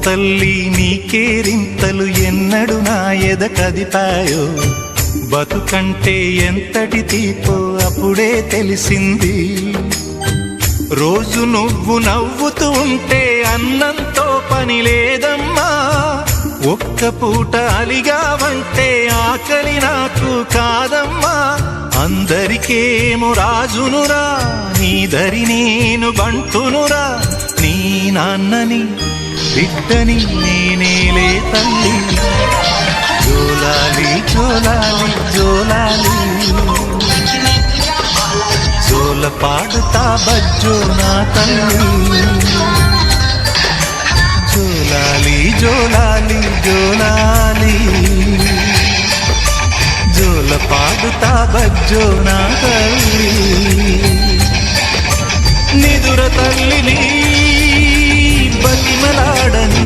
తల్లి నీకేరింతలు ఎన్నడు నా ఎద కదిపాయో బతుకంటే ఎంతటి తీపో అప్పుడే తెలిసింది రోజు నువ్వు నవ్వుతూ ఉంటే అన్నంతో పని లేదమ్మా ఒక్క పూట అలిగావంటే ఆకలి నాకు కాదమ్మా అందరికేమో రాజునురా నీ దరి నేను బంటునురా నీ నాన్నని బిడ్డని నేనేలే తల్లి జోలాలి జోలాలి జోలాలి జోల పాడుతా బజ్జో నా తల్లి జోలాలి జోలాలి జోలాలి జోల పాడుతా బజ్జో నా తల్లి నిదుర తల్లిని బతిమలాడని